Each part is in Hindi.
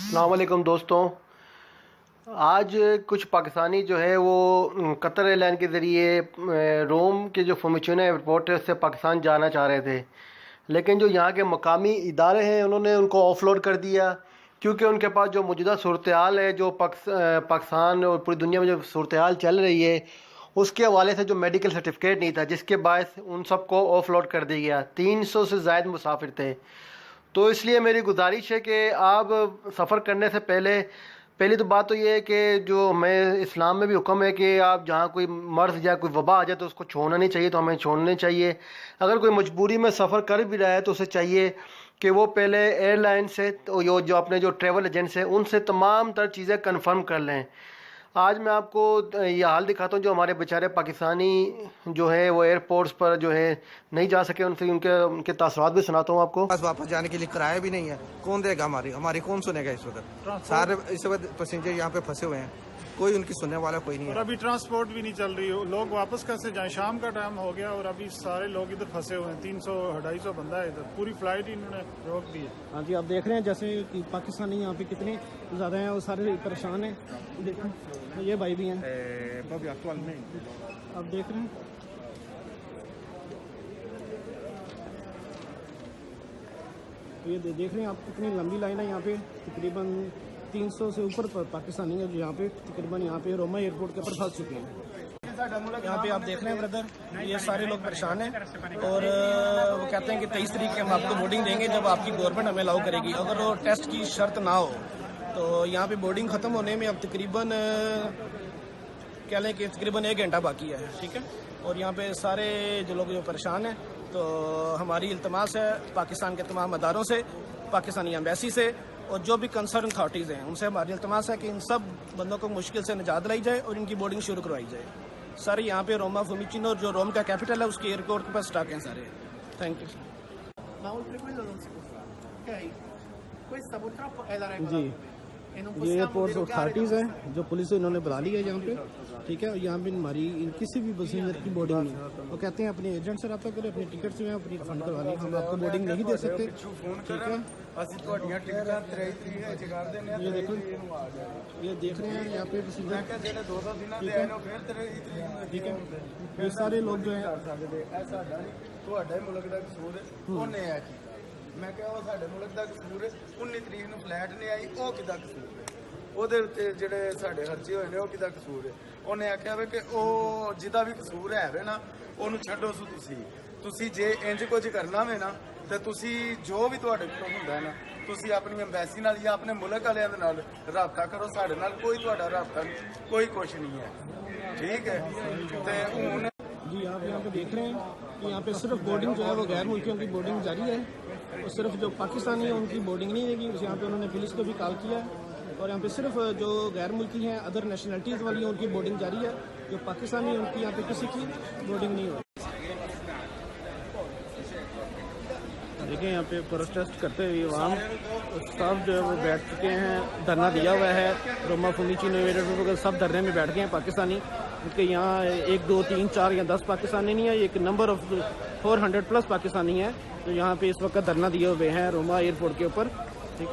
अस्सलाम वालेकुम दोस्तों। आज कुछ पाकिस्तानी जो है वो कतर एयरलाइन के ज़रिए रोम के जो फॉर्मच्यूनो एयरपोर्ट है उससे पाकिस्तान जाना चाह रहे थे, लेकिन जो यहाँ के मकामी इदारे हैं उन्होंने उनको ऑफलोड कर दिया, क्योंकि उनके पास जो मौजूदा सूरत हाल है, जो पाकिस्तान और पूरी दुनिया में जो सूरत हाल चल रही है उसके हवाले से जो मेडिकल सर्टिफिकेट नहीं था, जिसके बायस उन सबको ऑफलोड कर दिया गया। 300 से ज़ायद मुसाफिर थे। तो इसलिए मेरी गुजारिश है कि आप सफ़र करने से पहले पहली तो बात तो ये है कि जो हमें इस्लाम में भी हुक्म है कि आप जहाँ कोई मर्ज़ या कोई वबा आ जाए तो उसको छोड़ना नहीं चाहिए, तो हमें छोड़ने चाहिए। अगर कोई मजबूरी में सफ़र कर भी रहा है तो उसे चाहिए कि वो पहले एयरलाइन से तो जो अपने जो ट्रैवल एजेंट्स हैं उनसे तमाम तर चीज़ें कंफर्म कर लें। आज मैं आपको ये हाल दिखाता हूँ, जो हमारे बेचारे पाकिस्तानी जो है वो एयरपोर्ट्स पर जो है नहीं जा सके, उनसे उनके उनके तासरात भी सुनाता हूँ आपको। बस वापस जाने के लिए किराया भी नहीं है, कौन देगा हमारी कौन सुनेगा इस वक्त? सारे इस वक्त पैसेंजर यहाँ पे फंसे हुए हैं, कोई उनकी सुनने वाला कोई नहीं है। और अभी ट्रांसपोर्ट भी नहीं चल रही है, लोग वापस कैसे जाएं? शाम का टाइम हो गया और अभी सारे लोग इधर फंसे हुए हैं। 300-250 बंदा है इधर, पूरी फ्लाइट ही इन्होंने रोक दी है। हाँ जी, आप देख रहे हैं जैसे कि पाकिस्तानी यहाँ पे कितने ज़्यादा हैं, वो सारे परेशान हैं। देखो ये भाई भी हैं, आप देख रहे हैं। ये देख रहे हैं आप, कितनी लंबी लाइन है यहाँ पे। तकरीबन 300 से ऊपर पाकिस्तानी है जो यहाँ पे तकरीबन यहाँ पे रोमा एयरपोर्ट के ऊपर फंस चुके हैं। यहाँ पे आप देख रहे हैं ब्रदर, ये सारे लोग परेशान हैं और वो कहते हैं कि 23 तारीख के हम आपको बोर्डिंग देंगे जब आपकी गवर्नमेंट हमें अलाउ करेगी। अगर वो टेस्ट की शर्त ना हो तो यहाँ पे बोर्डिंग ख़त्म होने में अब तकरीबन कह लें कि तकरीबन 1 घंटा बाकी है, ठीक है। और यहाँ पे सारे जो लोग जो परेशान हैं, तो हमारी इल्तमास है पाकिस्तान के तमाम अदारों से, पाकिस्तानी एम्बेसी से और जो भी कंसर्न अथॉरिटीज़ हैं उनसे हमारी इल्तमास है कि इन सब बंदों को मुश्किल से निजात लाई जाए और इनकी बोर्डिंग शुरू करवाई जाए। सारे यहाँ पे रोमा फॉर्मच्यूनो जो रोम का कैपिटल है उसके एयरपोर्ट के पास स्टॉक हैं सारे। थैंक यू जी। ये एयरपोर्ट अथॉरिटीज़ हैं जो पुलिस इन्होंने बुला ली है यहाँ पे, ठीक है। और यहाँ पे हमारी किसी भी पैसेंजर की बोर्डिंग नहीं, वो कहते हैं अपने एजेंट से रब्ता करें, अपनी टिकट से अपनी रिफंड करवा ली, हम आपको बोर्डिंग नहीं दे सकते, ठीक है। ये देखो, ये देख रहे हैं यहाँ पे पैसेंजर, ठीक है। ये सारे लोग जो है मैं क्या वो साडे मुल्क दा कसूर है? 19 तरीक ਨੂੰ ਫਲੈਟ ਨਹੀਂ ਆਈ, ਉਹ ਕਿਹਦਾ ਕਸੂਰ ਹੈ? ਉਹਦੇ ਉੱਤੇ ਜਿਹੜੇ ਸਾਡੇ ਖਰਚੇ ਹੋਏ ਨੇ ਉਹ ਕਿਹਦਾ ਕਸੂਰ ਹੈ? ਉਹਨੇ ਆਖਿਆ ਵੇ ਕਿ ਉਹ ਜਿਹਦਾ ਵੀ ਕਸੂਰ ਹੈ ਵੇ ਨਾ ਉਹਨੂੰ ਛੱਡੋ। ਤੁਸੀਂ ਜੇ ਇੰਜ ਕੁਝ ਕਰਨਾ ਵੇ ਨਾ ਤੇ ਤੁਸੀਂ ਜੋ ਵੀ ਤੁਹਾਡੇ ਕੋਲ ਹੁੰਦਾ ਹੈ ਨਾ ਤੁਸੀਂ ਆਪਣੀ ਐਮਬੈਸੀ ਨਾਲ ਜਾਂ ਆਪਣੇ ਮੁਲਕ ਵਾਲਿਆਂ ਦੇ ਨਾਲ ਰਾਬਤਾ ਕਰੋ। ਸਾਡੇ ਨਾਲ ਕੋਈ ਤੁਹਾਡਾ ਰਾਬਤਾ ਨਹੀਂ, ਕੋਈ ਕੁਝ नहीं है, ठीक है। ਤੇ ਹੁਣ जी आप यहाँ पे देख रहे हैं कि यहाँ पे सिर्फ बोर्डिंग जो है वो गैर मुल्कियों की बोर्डिंग जारी है और सिर्फ जो पाकिस्तानी है उनकी बोर्डिंग नहीं देगी। यहाँ पे उन्होंने पुलिस को भी कॉल किया है और यहाँ पे सिर्फ जो गैर मुल्की हैं, अदर नेशनलिटीज़ वाली हैं, उनकी बोर्डिंग जारी है। जो पाकिस्तानी है उनकी यहाँ पे किसी की बोर्डिंग नहीं हो। देखिए यहाँ पे प्रोटेस्ट करते हुए आवाम सब जो है वो बैठ चुके हैं, धरना दिया हुआ है। रोमा फॉर्मच्यूनो एयरपोर्ट सब धरने में बैठ गए हैं पाकिस्तानी, क्योंकि यहाँ 1 2 3 4 या 10 पाकिस्तानी नहीं है, एक नंबर ऑफ 400+ पाकिस्तानी है तो यहाँ पे इस वक्त धरना दिए हुए हैं रोमा एयरपोर्ट के ऊपर, ठीक।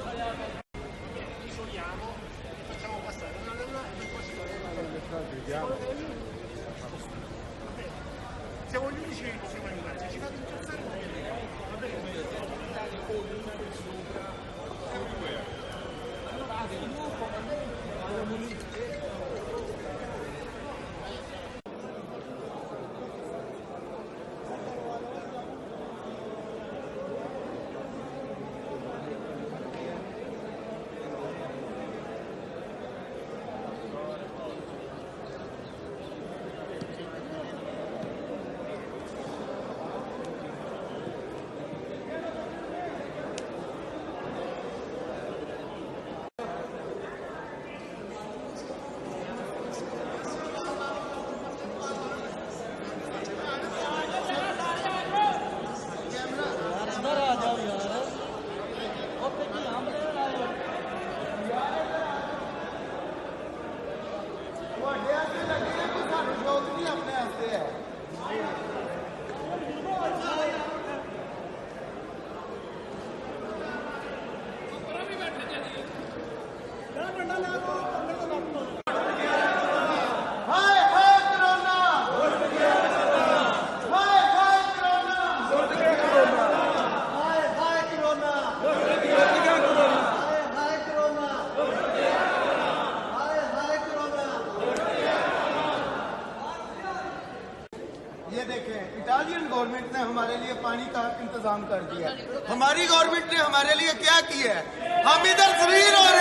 ये देखें, इटालियन गवर्नमेंट ने हमारे लिए पानी का इंतजाम कर दिया। हमारी गवर्नमेंट ने हमारे लिए क्या किया है? हम इधर जमीन और